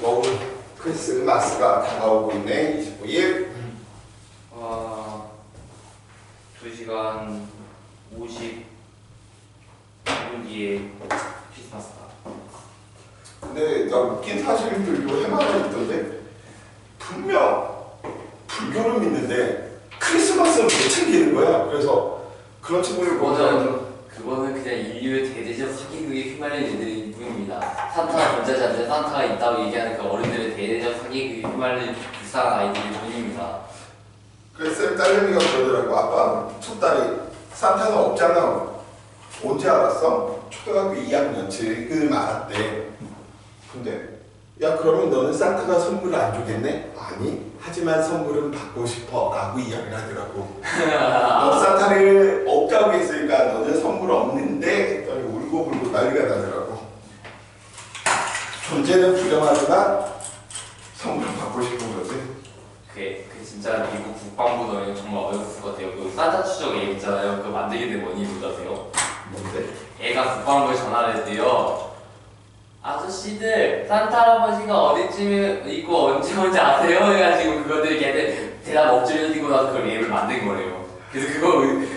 즐거운 크리스마스가 다가오고 있네. 25일. 2시간 50분 뒤에 크리스마스다. 근데 나 웃긴 사실들도 해마다 있던데 분명 불교를 믿는데 크리스마스는 못 챙기는 거야. 그래서 그런 친구를 보면 그거는 그냥 인류의 대대적 사기극에 휘말린 애들일 뿐입니다. 산타가 존재하지 않는데 산타가 있다고 얘기하는 그 어른들의 대대적 사기극에 휘말린 불쌍한 아이들일 뿐입니다. 그래서 딸내미가 그러더라고. 아빠 첫 딸이 산타는 없잖아. 언제 알았어? 초등학교 2학년 지금 알았대. 근데 야 그러면 너는 산타가 선물을 안 주겠네? 아니 하지만 선물은 받고 싶어 라고 이야기를 하더라고. 너 산타를 없다고 했으니까 너는 선물 없는데 했더니 울고불고 난리가 나더라고. 존재는 불량하지만 선물을 받고 싶은 거지. 그게 진짜 미국 국방부도 정말 어이없을 것 같아요. 그 산타 추적 애 있잖아요. 그거 만들게 된 원인이 뭔가세요? 뭔데? 애가 국방부에 전화를 했대요. 아저씨들 산타 할아버지가 어디쯤에 있고 언제 아세요? 해가지고 그것들 걔네 대답 엎질러지고 나서 그걸 앱을 만든 거래요. 그래서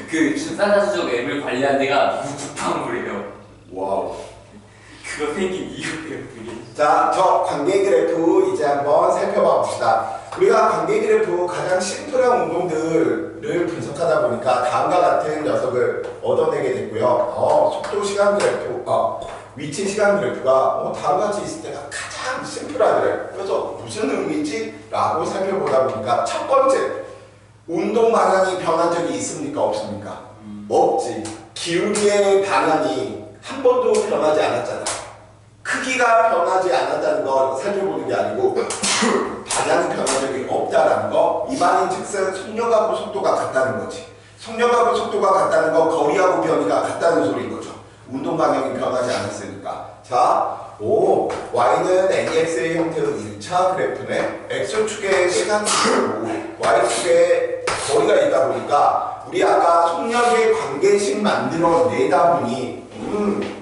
그 산타 추적 앱을 관리한 데가 미국 국방부래요. 와우. 그거 생긴 이유예요, 그게. 자, 저 관계 그래프 이제 한번 살펴봐 봅시다. 우리가 관계 그래프 가장 심플한 운동들을 분석하다 보니까 다음과 같은 녀석을 얻어내게 됐고요. 속도 시간 그래프, 위치 시간 그래프가 다음과 같이 있을 때가 가장 심플하더래. 그래서 무슨 의미지? 라고 살펴보다 보니까 첫 번째, 운동 방향이 변한 적이 있습니까? 없습니까? 없지. 기울기의 방향이 한 번도 변하지 않았잖아. 크기가 변하지 않았다는 걸 살펴보는 게 아니고 방향이 변한 적이 없다라는 거. 이 말인 즉슨 속력하고 속도가 같다는 거지. 속력하고 속도가 같다는 거 거리하고 변이가 같다는 소리인 거죠. 운동 방향이 변하지 않았으니까. 자, y는 ax의 형태의 1차 그래프네. x축의 시간축이고 y축의 거리가 있다 보니까 우리 아까 속력의 관계식 만들어내다 보니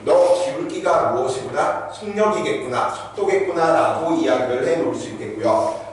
너 기울기가 무엇이구나? 속력이겠구나, 속도겠구나 라고 이야기를 해 놓을 수 있겠고요.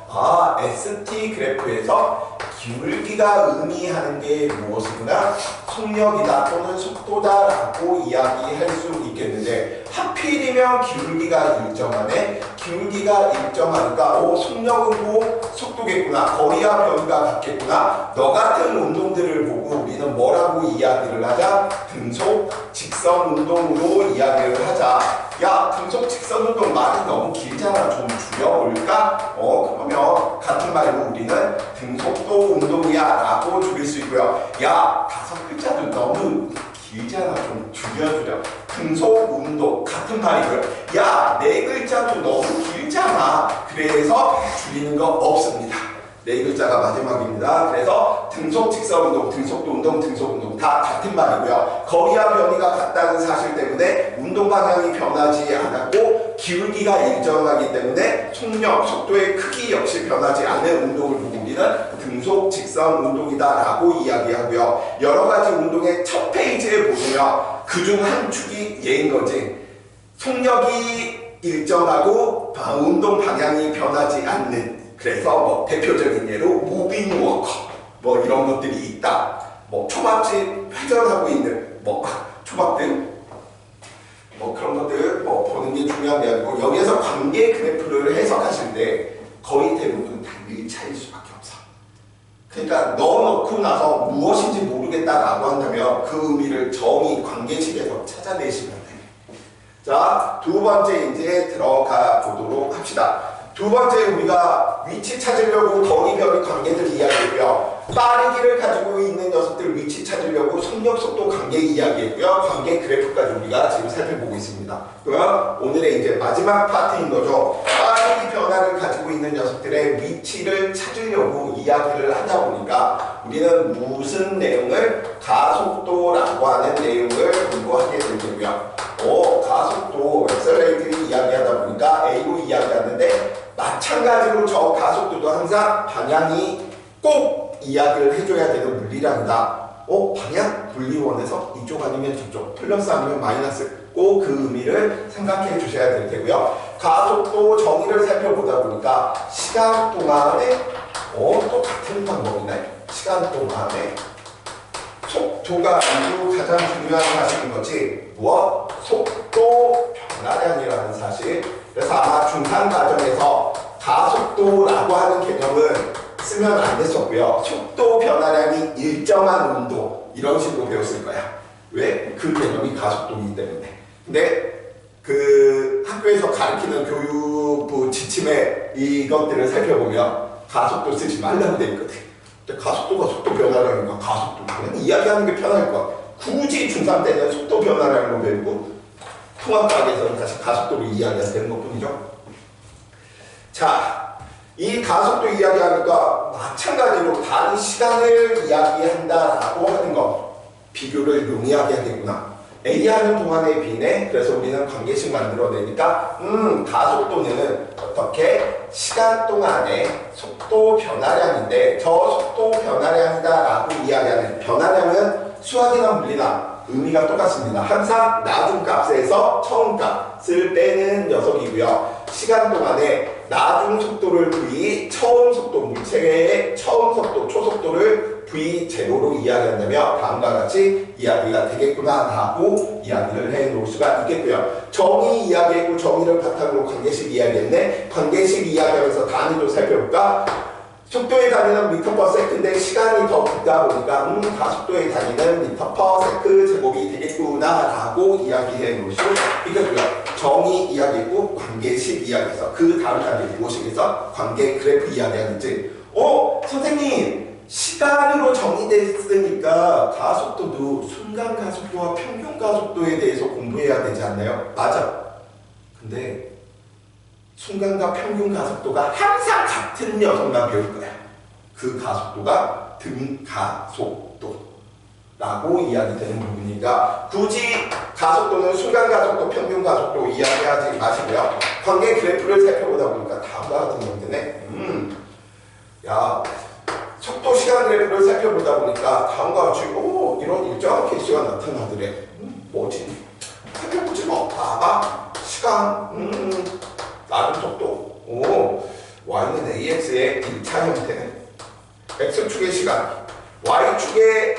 ST 그래프에서 기울기가 의미하는 게 무엇이구나? 속력이다 또는 속도다 라고 이야기할 수 있겠는데 하필이면 기울기가 일정하네? 기울기가 일정하니까 속력은 속도겠구나, 거리와 변이가 같겠구나. 너 같은 운동들을 보고 우리는 뭐라고 이야기를 하자? 등속 직선 운동으로 이야기를 하자. 야, 등속 직선 운동 말이 너무 길잖아. 좀 줄여볼까? 그러면 같은 말로 우리는 등속도 운동이야 라고 줄일 수 있고요. 야, 5글자도 너무 길잖아. 좀 줄여주려. 등속 운동 같은 말이고요. 야, 4글자도 너무 길잖아. 그래서 줄이는 거 없습니다. 4글자가 마지막입니다. 그래서 등속 직선 운동, 등속도 운동, 등속 운동 다 같은 말이고요. 거리와 변이가 같다는 사실 때문에 운동 방향이 변하지 않았고 기울기가 일정하기 때문에 속력, 속도의 크기 역시 변하지 않은 운동을 보고 우리는 등속 직선 운동이다 라고 이야기하고요. 여러 가지 운동의 첫 페이지에 보시면 그중 한 축이 얘인 거지. 속력이 일정하고 운동 방향이 변하지 않는. 그래서 대표적인 예로 무빙 워커 이런 것들이 있다. 초밥집 회전하고 있는 초밥들 그런 것들 보는 게 중요한 게 아니고 여기에서 관계 그래프를 해석하실 때 거의 대부분 다 1차일 수밖에 없어. 그러니까 넣어놓고 나서 무엇인지 모르겠다라고 한다면 그 의미를 정의 관계식에서 찾아내시면 돼요. 자, 두 번째 이제 들어가 보도록 합시다. 두 번째 우리가 위치 찾으려고 거리 변이 관계들 이야기했고요. 빠르기를 가지고 있는 녀석들 위치 찾으려고 속력 속도 관계 이야기했고요. 관계 그래프까지 우리가 지금 살펴보고 있습니다. 그럼 오늘의 이제 마지막 파트인 거죠. 빠르기 변화를 가지고 있는 녀석들의 위치를 찾으려고 이야기를 하다 보니까 우리는 무슨 내용을 가속도라고 하는 내용을 공부하게 되고요. 가속도, 엑셀레이트를 이야기하다 보니까 A로 이야기하는데 마찬가지로 마찬가지로 저 가속도도 항상 방향이 꼭 이야기를 해줘야 되는 물리량이다. 방향? 분리원에서 이쪽 아니면 저쪽, 플러스 아니면 마이너스, 꼭 그 의미를 생각해 주셔야 될 테고요. 가속도 정의를 살펴보다 보니까 시간 동안에 또 같은 방법이네. 시간 동안에 속도가 아주 가장 중요한 사실인 거지. 무엇? 속도 변화량이라는 사실. 그래서 아마 중상 과정에서 가속도라고 하는 개념은 쓰면 안 됐었고요. 속도 변화량이 일정한 운동 이런 식으로 배웠을 거야. 왜? 그 개념이 가속도이기 때문에. 근데 그 학교에서 가르치는 교육부 지침에 이것들을 살펴보면 가속도 쓰지 말라고 돼 있거든. 근데 가속도가 속도 변화량이니까 가속도 그냥 이야기하는 게 편할 거야. 굳이 중3 때는 속도 변화량으로 배우고 통합과학에서는 다시 가속도로 이야기해야 되는 것뿐이죠. 자, 이 가속도 이야기하니까 마찬가지로 다른 시간을 이야기한다라고 하는 거 비교를 용이하게 하겠구나. A 하는 동안의 B네. 그래서 우리는 관계식 만들어내니까 가속도는 어떻게 시간 동안의 속도 변화량인데 저 속도 변화량이다라고 이야기하는 변화량은 수학이나 물리나 의미가 똑같습니다. 항상 나중값에서 처음값을 빼는 녀석이고요. 시간 동안에 나중 속도를 V, 처음 속도, 물체의 처음 속도, 초속도를 V0로 이야기한다면 다음과 같이 이야기가 되겠구나 라고 이야기를 해 놓을 수가 있겠고요. 정의 이야기했고 정의를 바탕으로 관계식 이야기했네. 관계식 이야기하면서 단위도 살펴볼까? 속도의 단위는 미터/세컨드인데 시간이 더 길다 보니까 가속도의 단위는 미터/세컨드 제곱이 되겠구나 라고 이야기해 놓을 수 있겠고요. 정의 이야기했고 관계식 이야기해서 그 다음까지 무엇이겠어? 관계 그래프 이야기하는지 선생님 시간으로 정의됐으니까 가속도도 순간 가속도와 평균 가속도에 대해서 공부해야 되지 않나요? 맞아. 근데 순간과 평균 가속도가 항상 같은 녀석만 배울 거야. 그 가속도가 등가속도라고 이야기되는 부분이니까 굳이 가속도는 순간 가속도, 평균 가속도 이야기하지 마시고요. 관계 그래프를 살펴보다 보니까 다음과 같은 경우네. 야, 속도 시간 그래프를 살펴보다 보니까 다음과 같이 이런 일정한 케이스가 나타나더래. 뭐지? 살펴보지 뭐. 봐봐. 시간. 나중 속도. y는 ax의 1차 형태는 x축의 시간, y축의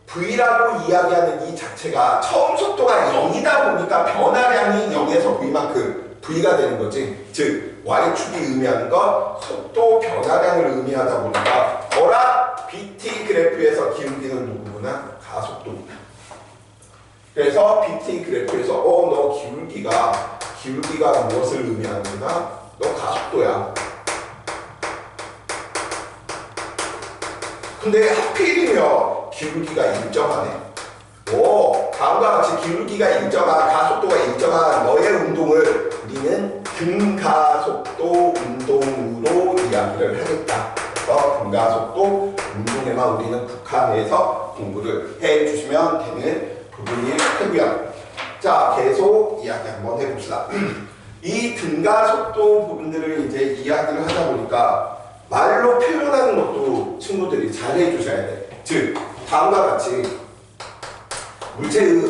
v라고 이야기하는 이 자체가 처음 속도가 0이다 보니까 변화량이 0에서 v만큼 v가 되는 거지. 즉 y축이 의미하는 건 속도 변화량을 의미하다 보니까 BT 그래프에서 기울기는 누구구나? 가속도구나. 그래서 BT 그래프에서 너 기울기가 무엇을 의미하는구나? 너 가속도야. 근데 하필이면 기울기가 일정하네. 다음과 같이 기울기가 일정한, 가속도가 일정한 너의 운동을 우리는 등가속도 운동으로 이야기를 하겠다. 그래서 등가속도 운동에만 우리는 국한해서 공부를 해주시면 되는 부분이 되고요. 자, 계속 이야기 한번 해봅시다. 이 등가속도 부분들을 이제 이야기를 하다 보니까 말로 표현하는 것도 친구들이 잘 해주셔야 돼. 즉, 다음과 같이 물체의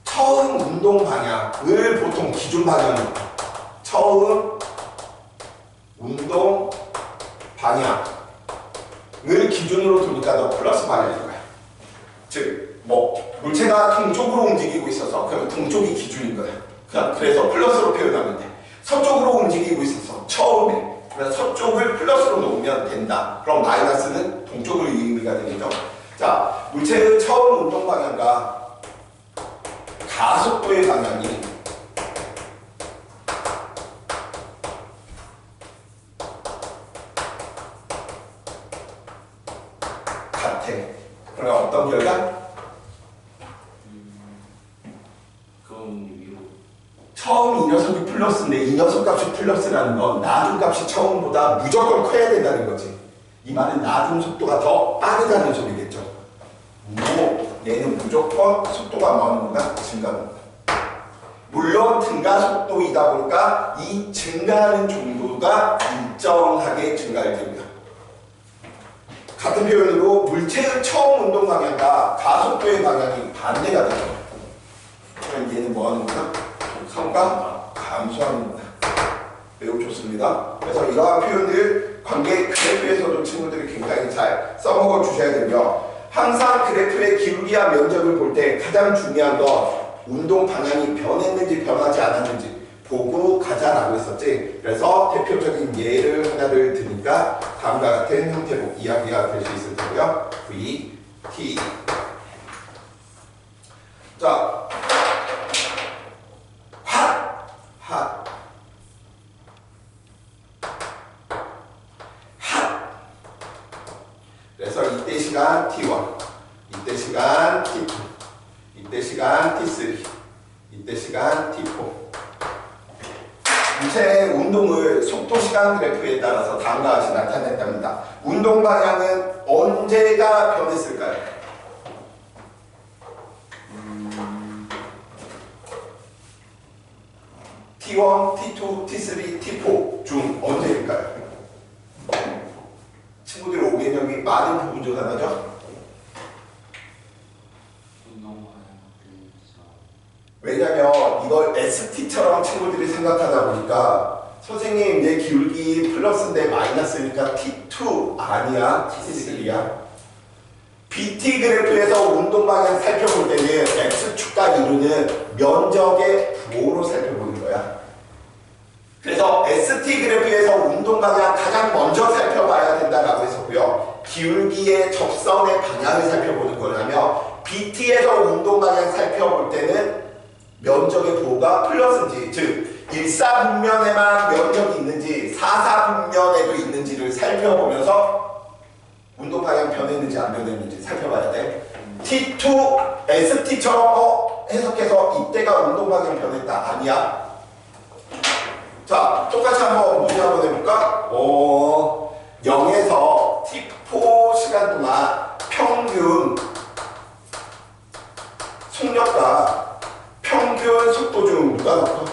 처음 운동 방향을 보통 기준 방향으로 처음 운동 방향을 기준으로 두니까 너 플러스 방향인 거야. 즉, 물체가 동쪽으로 움직이고 있어서 그럼 동쪽이 기준인 거야. 그래서 플러스로 표현하면 돼. 서쪽으로 움직이고 있어서 처음에 그래서 서쪽을 플러스로 놓으면 된다. 그럼 마이너스는 동쪽으로 의미가 되겠죠. 자, 물체의 처음 운동 방향과 가속도의 방향이 같아. 그럼 어떤 결과? 처음 이 녀석이 플러스인데 이 녀석 값이 플러스라는 건 나중 값이 처음보다 무조건 커야 된다는 거지. 이 말은 나중 속도가 더 빠르다는 소리겠죠. 얘는 무조건 속도가 많은구나 증가한다. 물론 증가 속도이다 보니까 이 증가하는 정도가 일정하게 증가할 됩니다. 같은 표현으로 물체의 처음 운동 방향과 가속도의 방향이 반대가 되죠. 그럼 얘는 뭐 하는 거야? 성과 감소합니다. 매우 좋습니다. 그래서 이러한 표현들 관계 그래프에서도 친구들이 굉장히 잘 써먹어 주셔야 되며, 항상 그래프의 기울기와 면적을 볼 때 가장 중요한 건 운동 방향이 변했는지 변하지 않았는지 보고 가자라고 했었지. 그래서 대표적인 예를 하나를 드니까 다음과 같은 형태로 이야기가 될 수 있을 테고요. V, T. 자, 핫. 그래서 이때 시간 T1, 이때 시간 T2, 이때 시간 T3, 이때 시간 T4. 물체의 운동을 속도 시간 그래프에 따라서 다음과 같이 나타냈답니다. 운동 방향은 언제가 변했을까요? T1, T2, T3, T4 중 언제일까요? 친구들이 5개념이 많은 부분 중 하나죠? 왜냐면 이걸 ST처럼 친구들이 생각하다 보니까 선생님 내 기울기 플러스인데 마이너스니까 T2 아니야? T3야? BT 그래프에서 운동 방향 살펴볼 때는 X축과 이루는 면적의 부호로 살펴보는 거야. 그래서 ST 그래프에서 운동 방향 가장 먼저 살펴봐야 된다라고 했었고요. 기울기의 접선의 방향을 살펴보는 거라면 BT에서 운동 방향 살펴볼 때는 면적의 부호가 플러스인지, 즉 일사분면에만 면적이 있는지 사사분면에도 있는지를 살펴보면서 운동 방향 변했는지 안 변했는지 살펴봐야 돼. T2, ST처럼 해석해서 이때가 운동 방향 변했다. 아니야. 자, 똑같이 한번 문제 한번 해볼까? 0에서 T4 시간 동안 평균 속력과 평균 속도 중 누가 더 커?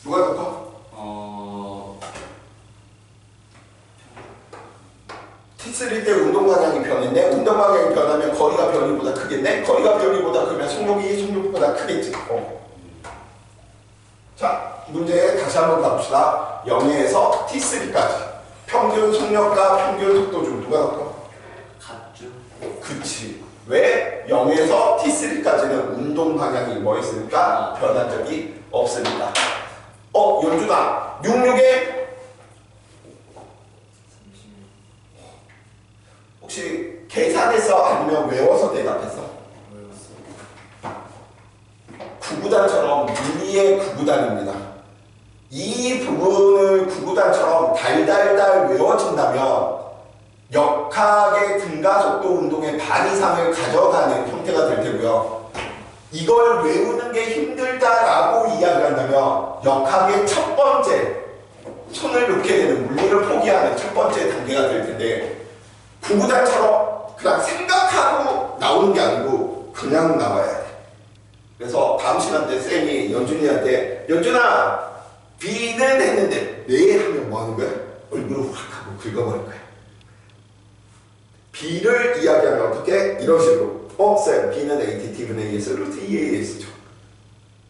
누가 더 커? T3 때 운동 방향이 변했네? 운동 방향이 변하면 거리가 변이보다 크겠네? 거리가 변이보다 크면 속력보다 크겠지? 자, 문제 다시 한번 가봅시다. 0에서 T3까지 평균 속력과 평균 속도 중 누가 더 커? 같죠. 그치. 왜? 0에서 T3까지는 운동 방향이 뭐 있으니까 변한 적이 없습니다. 연준아, 66에 혹시 계산해서 아니면 외워서 대답했어? 구구단처럼 미리의 구구단입니다. 이 부분을 구구단처럼 달달달 외워진다면 역학의 등가속도 운동의 반 이상을 가져가는 형태가 될 테고요. 이걸 외우는 게 힘들다라고 이야기한다면 역학의 첫 번째 손을 놓게 되는 물리를 포기하는 첫 번째 단계가 될 텐데, 구구단처럼 그냥 생각하고 나오는 게 아니고 그냥 나와야 돼. 그래서 다음 시간 때 쌤이 연준이한테 연준아 B는 했는데 네 하면 뭐 하는 거야? 얼굴을 확 하고 긁어버릴 거야. B를 이야기하면 어떻게? 이런 식으로 쌤 B는 AT, T분의 2S, 루트 2AS죠.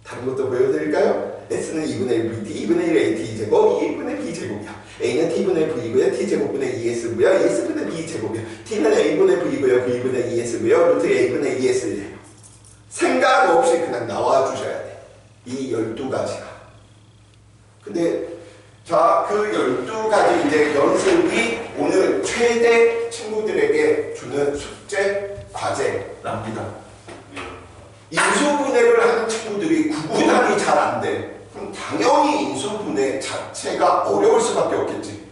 다른 것도 보여드릴까요? S는 2분의 1 VT, 2분의 1 AT 제곱, 2분의 B제곱이야. A는 T분의 V고요, T제곱분의 2S고요, S분의 B제곱이야. T는 A분의 V고요, V분의 2S고요, 루트 A분의 2S예요. 생각 없이 그냥 나와주셔야 돼. 이 12가지가. 근데 자, 그 12가지 이제 연습이 오늘 최대 친구들에게 주는 숙제, 과제랍니다. 인수분해를 하는 친구들이 구분하기 잘 안 돼. 그럼 당연히 인수분해 자체가 어려울 수밖에 없겠지.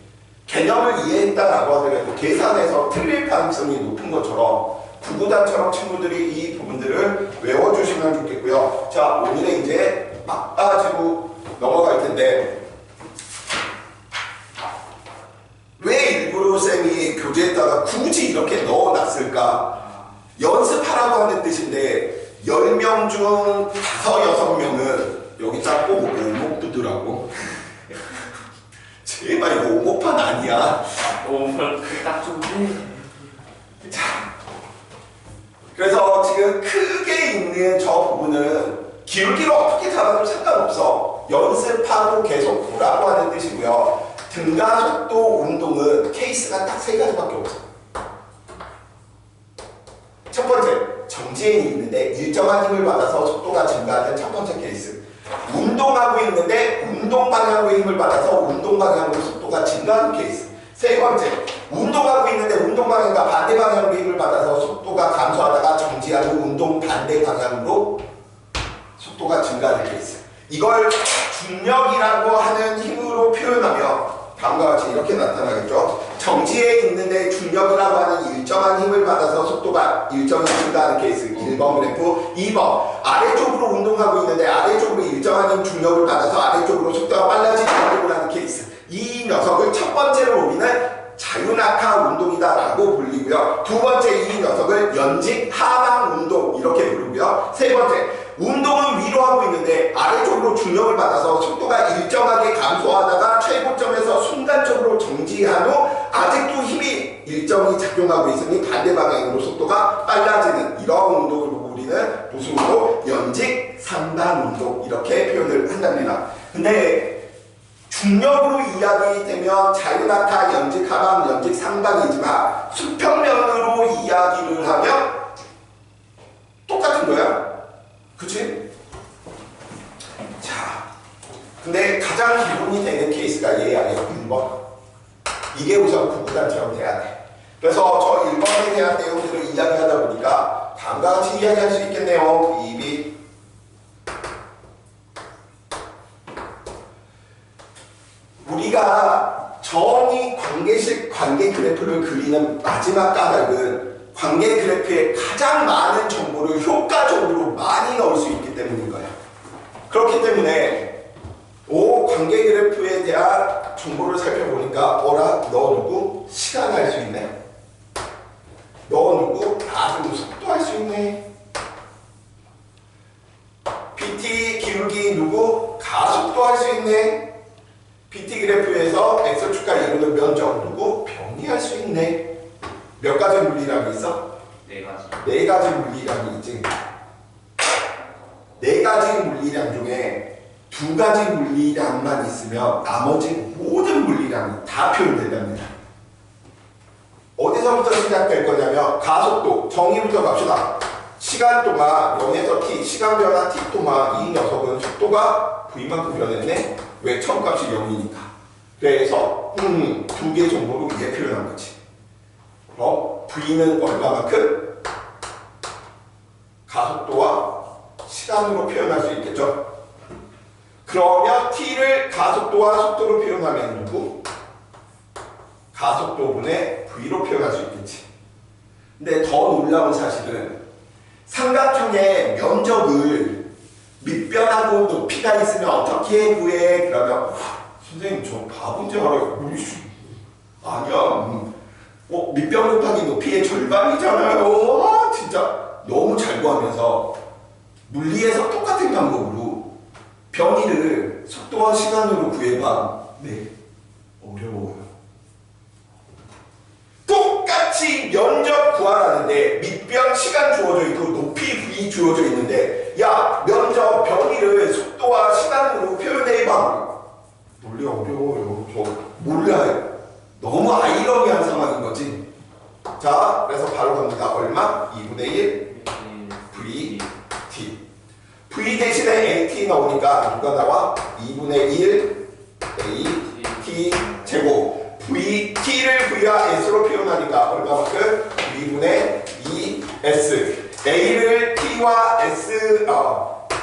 개념을 이해했다라고 하더라도 계산해서 틀릴 가능성이 높은 것처럼 구구단처럼 친구들이 이 부분들을 외워주시면 좋겠고요. 자, 오늘은 이제 막 빠지고 넘어갈 텐데, 왜 일부러 쌤이 교재 교재에다가 굳이 이렇게 넣어놨을까? 연습하라고 하는 뜻인데 10명 중 5, 6명은 여기 딱 보고 오목두더라고. 제발 이거 오목판 아니야. 오늘 딱 좋네. 자, 그래서 지금 크게 있는 저 부분은 기울기를 어떻게 잡아도 상관없어. 연습하고 계속 보라고 하는 뜻이고요. 등가 속도 운동은 케이스가 딱 3가지밖에 없어. 첫 번째, 정지행이 있는데 일정한 힘을 받아서 속도가 증가하는 첫 번째 케이스. 운동하고 있는데 운동 방향으로 힘을 받아서 운동 방향으로 속도가 증가하는 케이스. 세 번째, 운동하고 있는데 운동 방향과 반대 방향으로 힘을 받아서 속도가 감소하다가 정지하고 운동 반대 방향으로 속도가 증가하는 케이스. 이걸 중력이라고 하는 힘으로 표현하면 다음과 같이 이렇게 나타나겠죠. 정지에 있는데 중력이라고 하는 일정한 힘을 받아서 속도가 일정히 증가하는 케이스. 1번 그래프. 2번, 아래쪽으로 운동하고 있는데 아래쪽으로 일정한 힘 중력을 받아서 아래쪽으로 속도가 빨라지는 운동을 하는 케이스. 이 녀석을 첫 번째로 우리는 자유낙하 운동이다 라고 불리고요. 두 번째, 이 녀석을 연직 하방 운동 이렇게 부르고요. 세 번째, 운동은 위로 하고 있는데 아래쪽으로 중력을 받아서 속도가 일정하게 감소하다가 최고점에서 순간적으로 정지한 후 아직도 힘이 일정히 작용하고 있으니 반대 방향으로 속도가 빨라지는 이런 운동을 보고 우리는 보수로 연직 상반 운동 이렇게 표현을 한답니다. 근데 중력으로 이야기되면 자유낙하, 연직 하방, 연직 상방이지만 수평면으로 이야기를 하면 똑같은 거야. 그치? 자, 근데 가장 기본이 되는 케이스가 얘야. 1번. 이게 우선 구구단처럼 돼야 돼. 그래서 저 1번에 대한 내용들을 이야기하다 보니까 다음과 같이 이야기할 수 있겠네요. 이비 우리가 정의 관계식 관계 그래프를 그리는 마지막 까닭은 관계 그래프에 가장 많은 정보를 효과적으로 많이 넣을 수 있기 때문인 거야. 그렇기 때문에 관계 그래프에 대한 정보를 살펴보니까 어라? 너 누구? 시간 할 수 있네. 너 누구? 나도 속도 할 수 있네. PT 기울기 누구? 가속도 할 수 있네. PT 그래프에서 x축과 이루는 면적 누구? 변이 할 수 있네. 몇 가지 물리량이 있어? 4가지. 4가지 물리량이 있지. 4가지 물리량 중에 2가지 물리량만 있으면 나머지 모든 물리량이 다 표현된답니다. 어디서부터 시작될 거냐면 가속도, 정의부터 갑시다. 시간 동안 0에서 t, 시간 변화 t 동안 이 녀석은 속도가 v만큼 변했네. 왜? 처음값이 0이니까. 그래서 2개 정보로 이게 표현한 거지. 그럼 v는 얼마만큼? 가속도와 시간으로 표현할 수 있겠죠. 그러면 t를 가속도와 속도로 표현하면 누구? 가속도분의 v로 표현할 수 있겠지. 근데 더 놀라운 사실은 삼각형의 면적을 밑변하고 높이가 있으면 어떻게 구해? 그러면 선생님 저 바본인 줄 알아요. 아니야. 밑변 곱하기 높이의 절반이잖아요. 진짜 너무 잘 구하면서 물리에서 똑같은 방법으로 변이를 속도와 시간으로 구해봐. 네, 어려워요. 똑같이 면적 구하라는데 밑변 시간 주어져 있고 높이 v 주어져 있는데 야 면적 변이를 속도와 시간으로 표현해봐. 원래 어려워요. 저 몰라요. 너무 아이러니한 상황인 거지. 자, 그래서 바로 갑니다. 얼마? 2분의 1 v t. v 대신에 at 나오니까 누가 나와? 2분의 1 a t 제곱. t를 v와 s로 표현하니까 얼마만큼? 2분의 2 s. a를 t와 s,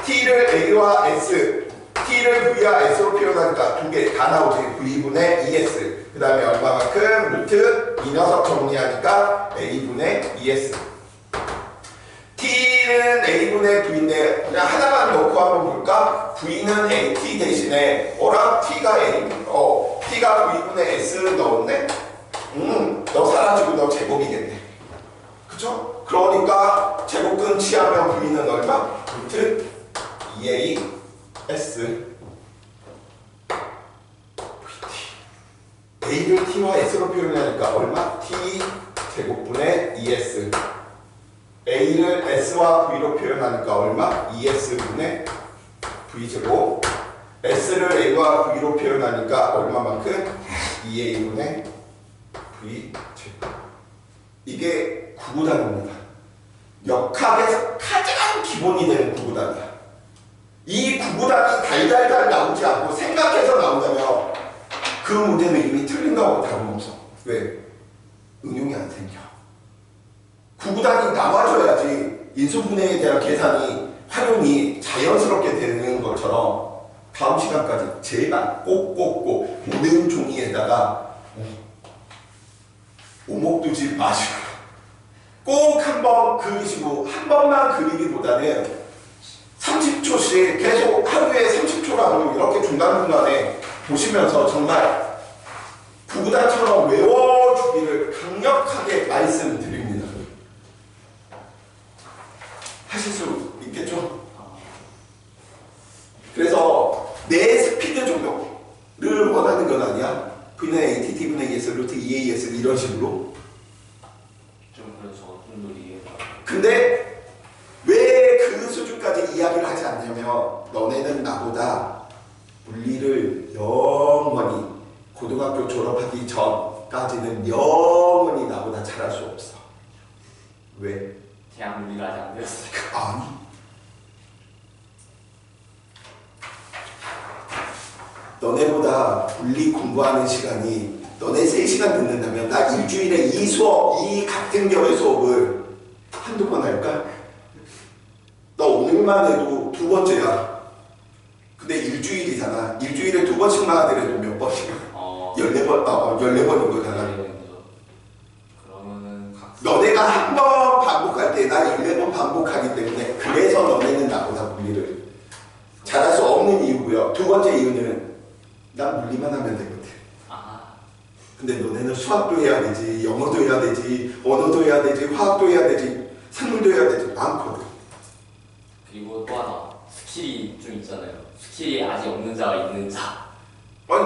t를 a와 s, t를 v와 s로 표현하니까 두 개 다 나오지. v분의 2s. 그 다음에 얼마만큼? 루트 이 녀석 정리하니까 a분의 2s. t는 a분의 v인데 그냥 하나만 넣고 한번 볼까? v는 at 대신에 t가 a, t가 v분의 s 넣었네? 너 사라지고 너 제곱이겠네. 그쵸? 그러니까 제곱근 취하면 V는 얼마? 루트 2AS A를 T와 S로 표현하니까 얼마? T 제곱분의 2S A를 S와 V로 표현하니까 얼마? 2S분의 V제곱 S를 A와 V로 표현하니까 얼마만큼? 2A분의 V제곱 이게 구구단입니다. 역학에서 가장 기본이 되는 구구단이야. 이 구구단이 달달달 나오지 않고 생각해서 나온다면 그 문제는 이미 틀린 거하고 다름없어. 왜? 응용이 안 생겨. 구구단이 나와줘야지 인수분해에 대한 계산이 활용이 자연스럽게 되는 것처럼 다음 시간까지 제발 꼭꼭꼭 모든 종이에다가 오목 두지 마시고 꼭 한번 그리시고 한 번만 그리기보다는 30초씩 계속 하루에 30초라도 이렇게 중간중간에 보시면서 정말 구구단처럼 외워주기를 강력하게 말씀드립니다. 하실 수 있겠죠? 그래서 내 스피드 정도를 원하는 건 아니야. V는 AT, T분의 ES, 루트 2AS 이런 식으로. 좀 그래서 어떤 놀이 근데 왜 그 수준까지 이야기를 하지 않냐면 너네는 나보다 물리를 영원히 고등학교 졸업하기 전까지는 영원히 나보다 잘할 수 없어. 왜? 대학 물리가 아직 안 되었으니까. 아니. 너네보다 물리 공부하는 시간이 너네 3시간 듣는다면 나 일주일에 이 수업, 이 같은 결의 수업을 한두 번 할까? 나 오늘만 해도 2번째야. 근데 일주일이잖아. 일주일에 2번씩만 하더라도 몇 번이야? 14번, 14번인 거잖아. 그러면은 너네가 한 번 반복할 때 나 14번 반복하기 때문에 그래서 너네는 나보다 물리를 잘할 수 없는 이유고요. 두 번째 이유는 난 물리만 하면 되거든. 근데 너네는 수학도 해야 되지, 영어도 해야 되지, 언어도 해야 되지, 화학도 해야 되지, 생물도 해야 되지, 많거든. 그리고 또 하나 스킬이 좀 있잖아요. 스킬이 아직 없는 자가 있는 자.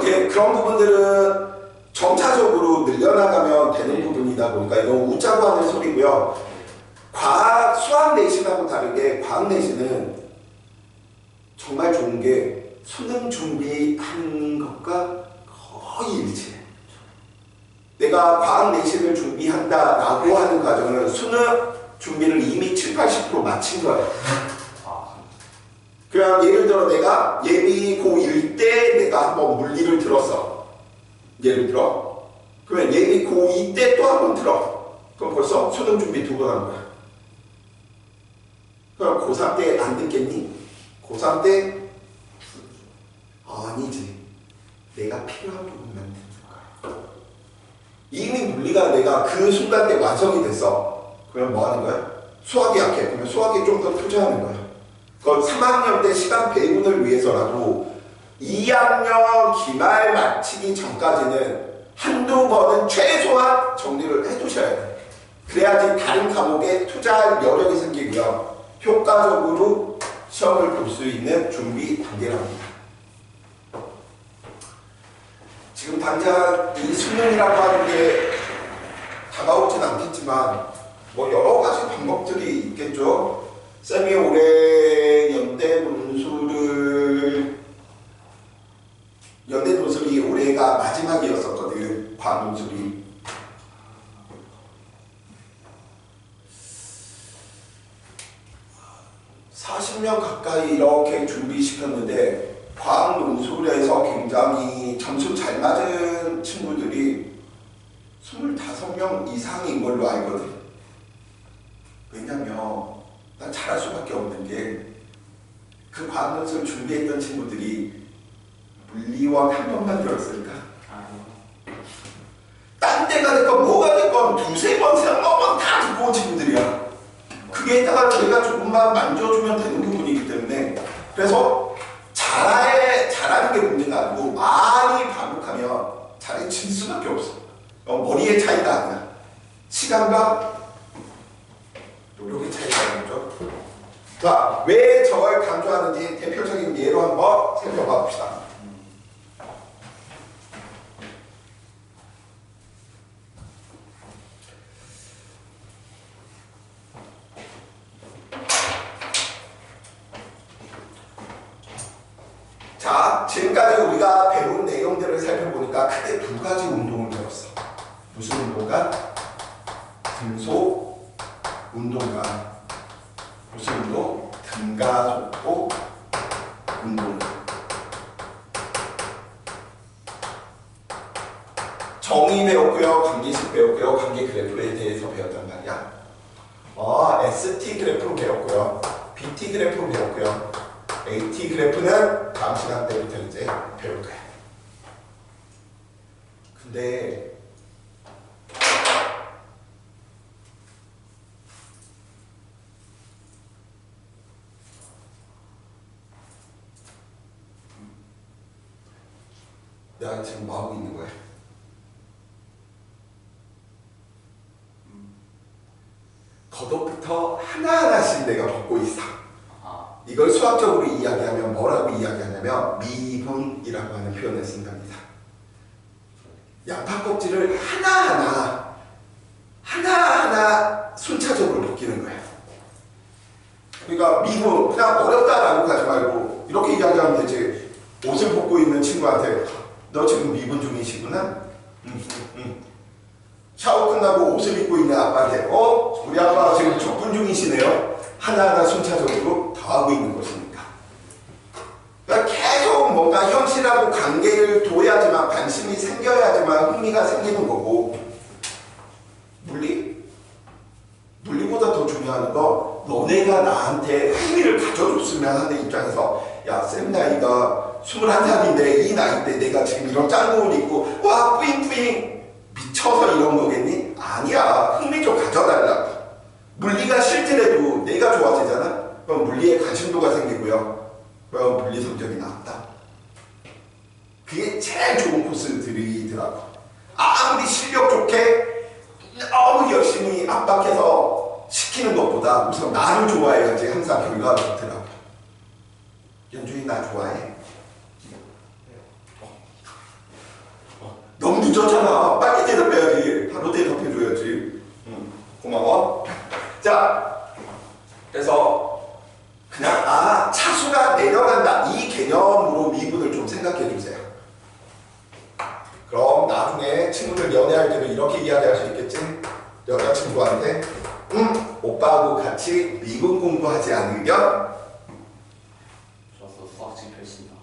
이제 그런 부분들은 점차적으로 늘려나가면 되는 부분이다 보니까 이건 웃자고 하는 소리고요. 과학, 수학 내신하고 다르게 과학 내신은 정말 좋은 게 수능 준비하는 것과 거의 일치해. 내가 과학 내신을 준비한다라고 하는 과정은 수능 준비를 이미 70~80% 마친 거야. 그냥 예를 들어 내가 예비 고1 때 내가 한번 물리를 들었어. 예를 들어. 그러면 예비 고2 때 또 한번 들어. 그럼 벌써 수능 준비 2번 한 거야. 그럼 고3 때 안 듣겠니? 고3 때 아니지. 내가 필요한 부분만 듣는 거야. 이미 물리가 내가 그 순간 때 완성이 됐어. 그럼 뭐 하는 거야? 수학이 약해. 그러면 수학에 좀 더 투자하는 거야. 그건 3학년 때 시간 배분을 위해서라도 2학년 기말 마치기 전까지는 한두 번은 최소한 정리를 해두셔야 돼. 그래야지 다른 과목에 투자할 여력이 생기고요. 효과적으로 시험을 볼 수 있는 준비 단계랍니다. 지금 당장 이 수능이라고 하는 게 다가오진 않겠지만 뭐 여러 가지 방법들이 있겠죠. 쌤이 올해 연대 논술이 올해가 마지막이었었거든. 과학 논술이. (40명) 가까이 이렇게 준비시켰는데 과학 논술에서 굉장히 점수 잘 맞은 친구들이 25명 이상인 걸로 알거든. 왜냐면 난 잘할 수밖에 없는 게 그 과학 논술 준비했던 친구들이 물리원 한 번만 들었을까? 딴 데가 됐건 뭐가 됐건 2~3번, 3번 다 듣고 온 친구들이야. 그게다가 내가 조금만 만져주면 되는 부분이기 때문에 그래서 잘하는 게 문제가 아니고 많이 반복하면 잘해질 수밖에 없어. 머리의 차이가 아니야. 시간과 노력의 차이가 아니죠. 자, 왜 저걸 강조하는지 대표적인 예로 한번 살펴봐 봅시다. 자, 지금까지 우리가 배운 내용들을 살펴보니까 크게 두 가지 운동을 배웠어. 무슨 운동가? 등속 운동가. 무슨 운동? 등가속도 운동. 정의 배웠고요, 관계식 배웠고요, 관계 그래프에 대해서 배웠단 말이야. ST 그래프 배웠고요, BT 그래프 배웠고요, AT 그래프는 다음 시간 때부터 이제 배울 거야. 근데 내가 지금 뭐 하고 있는 거야? 겉옷부터 하나하나씩 내가 벗고 있어. 이걸 수학적으로 이야기하면 뭐라고 이야기하냐면 미분이라고 하는 표현을 쓴답니다. 양파 껍질을 하나하나 순차적으로 벗기는 거예요. 그러니까 미분, 그냥 어렵다라고 하지 말고 이렇게 이야기하면 되지. 옷을 벗고 있는 친구한테 너 지금 미분 중이시구나? 샤워 끝나고 옷을 입고 있는 아빠한테 우리 아빠 지금 적분 중이시네요. 하나하나 순차적으로 다 하고 있는 것이니까. 그러니까 계속 뭔가 현실하고 관계를 둬야지만 관심이 생겨야지만 흥미가 생기는 거고, 물리보다 더 중요한 거 너네가 나한테 흥미를 가져줬으면 하는 입장에서 야, 쌤 나이가 21살인데 이 나이 때 내가 지금 이런 짠 옷 입고 와 뿌잉뿌잉 미쳐서 이런 거겠니? 아니야. 흥미 좀 가져달라고. 물리가 싫더라도 내가 좋아지잖아? 그럼 물리에 관심도가 생기고요. 그럼 물리 성적이 나왔다. 그게 제일 좋은 코스들이더라고. 아무리 실력 좋게 너무 열심히 압박해서 시키는 것보다 우선 나를 좋아해야지 항상 결과가 좋더라고. 연준이 나 좋아해? 너무 늦었잖아. 빨리 대답해야지. 바로 대답해줘야지. 고마워. 자, 그래서 그냥 차수가 내려간다 이 개념으로 미분을 좀 생각해 주세요. 그럼 나중에 친구들 연애할 때도 이렇게 이야기할 수 있겠지? 여자친구한테 오빠하고 같이 미분 공부하지 않으면? 저도 수학책 펼친다.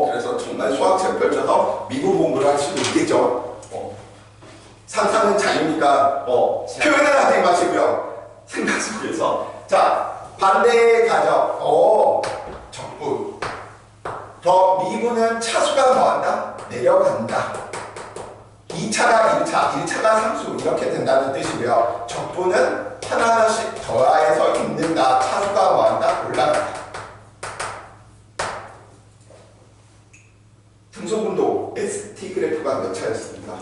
그래서 정말 수학책 펼쳐서 미분 공부를 할 수도 있겠죠. 상상은 자유니까 표현을 하지 마시고요. 생각 속에서. 자, 반대의 가정. 적분. 더 미분은 차수가 뭐한다? 내려간다. 2차가 1차, 1차가 상수 이렇게 된다는 뜻이고요. 적분은 하나하나씩 더해서 있는다. 차수가 뭐한다? 올라간다. 등속운동 ST 그래프가 몇 차였습니까?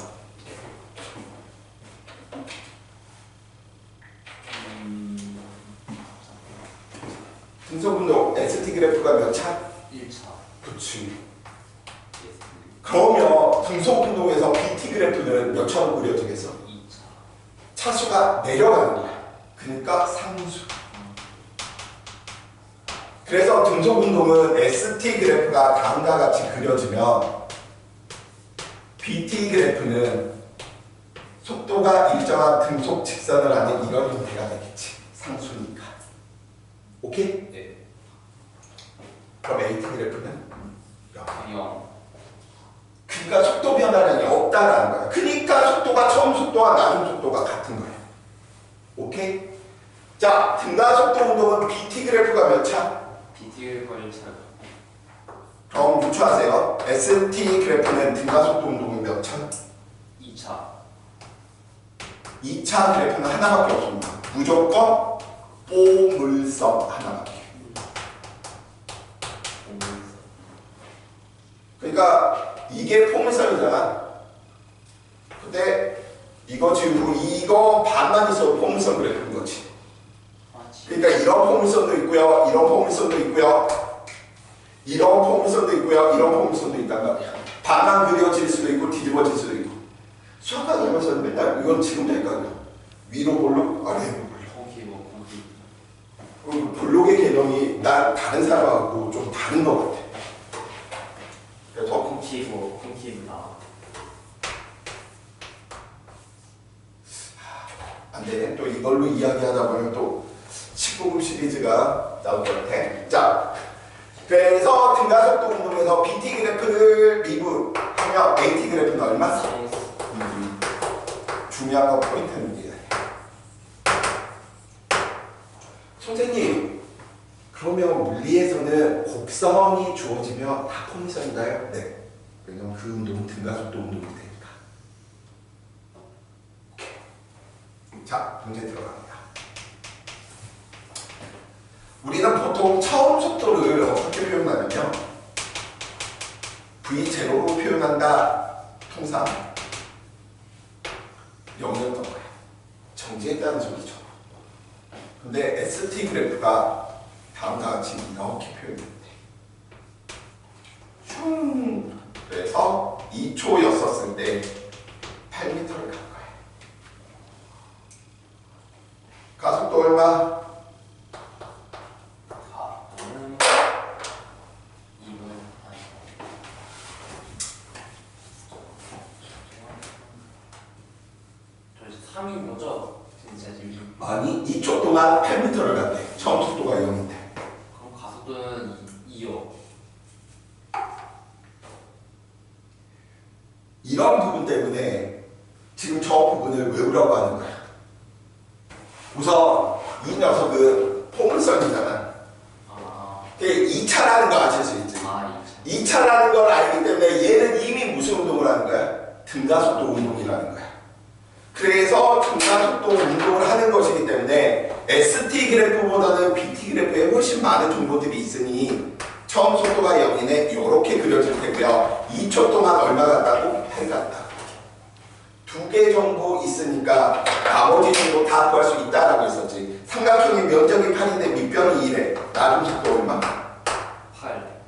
등속운동 ST 그래프가 몇 차? 1차. 그렇지. 그러면 등속운동에서 BT 그래프는 몇 차로 그려지겠어? 2차. 차수가 내려가는 거야. 그러니까 상수. 그래서 등속운동은 ST 그래프가 다음과 같이 그려지면 BT 그래프는 속도가 일정한 등속 직선을 하는 이런 형태가 되겠지. 상수니까. 오케이? 네. 그럼 AT 그래프는 0. 그러니까 속도 변화량이 없다라는 거야. 그러니까 속도가 처음 속도와 나중 속도가 같은 거야. 오케이? 자, 등가속도 운동은 BT 그래프가 몇 차? BT 그래프가 1차. 그럼 유추하세요. ST 그래프는 등가속도 운동은 몇 차? 2차. 2차 그래프는 하나밖에 없습니다. 무조건 보물섬 하나밖에. 그러니까 이게 포물선이잖아. 때 이거 지우고 이거 반만 있어도 포물선 그래프인 거지. 그러니까 이런 포물선도 있고요, 이런 포물선도 있고요, 이런 포물선도 있고요, 이런 포물선도 있단 말이야. 반만 그려질 수도 있고 뒤집어질 수도 있고. 수학과정 하면서 맨날 이건 지금도 헷갈려. 위로 볼록, 아래로 볼록. 볼록의 개념이 난 다른 사람하고 좀 다른 것 같아. 그래서 콩키고 나. 안 돼. 또 이걸로 이야기하다 보면 또 19금 시리즈가 나올 것 같아. 자, 그래서 등가속도 운동에서 BT 그래프를 리뷰하면 AT 그래프는 얼마? 중요한 건 포인트입니다. 선생님, 그러면 물리에서는 곡선이 주어지면 다 포물선인가요? 네. 왜냐면 그 운동은 등가속도 운동이 되니까. 오케이. 자, 문제 들어갑니다. 우리는 보통 처음 속도를 어떻게 표현하냐면 V0로 표현한다. 통상 0이었던 거야. 정지했다는 소리죠. 근데 ST 그래프가 다음과 같이 이렇게 표현이 돼. 슝! 그래서 2초였었을 때 8m를 간 거야. 가속도 얼마? 아니, 2초 동안 8m를 갔대. 처음 속도가 0인데. 그럼 가속도는 2요. 이런 부분 때문에 지금 저 부분을 외우라고 하는 거야. 우선 이 녀석은 포물선이잖아. 2차라는 거 아실 수 있지. 2차라는 걸 알기 때문에 얘는 이미 무슨 운동을 하는 거야? 등가속도 운동이라는 거야. 그래서 등가속도 운동을 하는 것이기 때문에 ST 그래프보다는 BT 그래프에 훨씬 많은 정보들이 있으니 처음 속도가 0이네 이렇게 그려질 테고요. 2초 동안 얼마 갔다고? 8 갔다. 2개 정도 있으니까 나머지 정도 다 구할 수 있다라고 했었지. 삼각형의 면적이 8인데 밑변이 2래. 나중 속도 얼마? 8.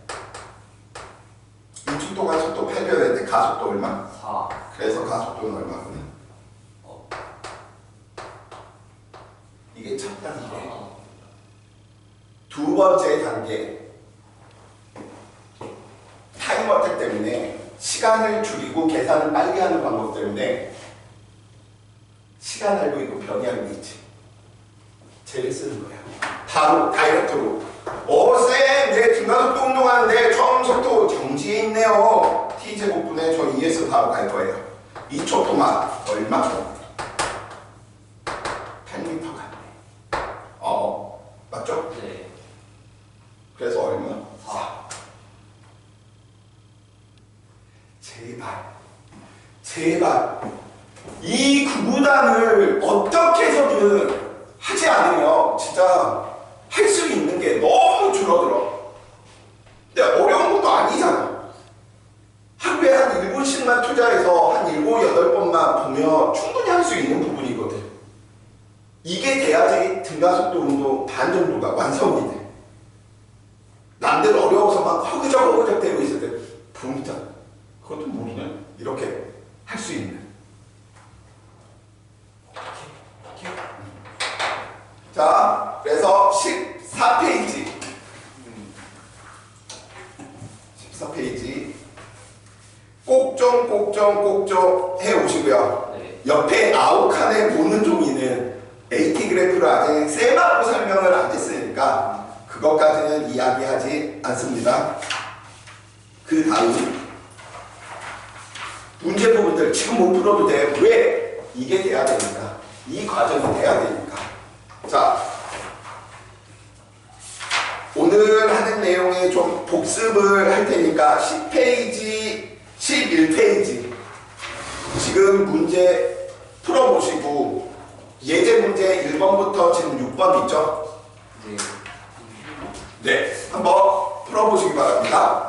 2초 동안 속도 8배야 되는데 가속도 얼마? 4. 그래서 가속도는 얼마구나? 이게 첫 단계. 두 번째 단계. 타임 어택 때문에 시간을 줄이고 계산을 빨리 하는 방법 때문에 시간 알고 있고 변이 알고 있지. 쟤를 쓰는 거야. 바로 다이렉트로. 쌤, 내 등가속도 운동하는데 처음 속도 정지해 있네요. t제곱분에 저 2s 바로 갈 거예요. 2초 동안 얼마? 8m 갔네. 맞죠? 네. 그래서 얼마? 4. 제발 이 구구단을 어떻게 해서든 하지 않으면 진짜 할 수 있는 게 너무 줄어들어. 근데 어려운 것도 아니잖아. 하루에 한 1분씩만 투자해서 한 7, 8번만 보면 충분히 할 수 있는 부분이거든. 이게 돼야지 등가속도 운동 반 정도가 완성이 돼. 남들 어려워서 막 허그적 대고 있을 때 보니까 그것도 모르네. 이렇게 할 수 있는. 자, 그래서 14페이지. 14페이지. 꼭좀 해오시고요. 네. 옆에 아홉칸에 보는 종이는 AT 그래프를 아직 쌤하고 설명을 안 했으니까 그것까지는 이야기하지 않습니다. 그 다음 문제 부분들 지금 못 풀어도 돼. 왜? 이게 돼야 되니까. 이 과정이 돼야 되니까. 자, 오늘 하는 내용에 좀 복습을 할 테니까 10페이지, 11페이지 지금 문제 풀어보시고 예제 문제 1번부터 지금 6번 있죠? 네. 네, 한번 풀어보시기 바랍니다.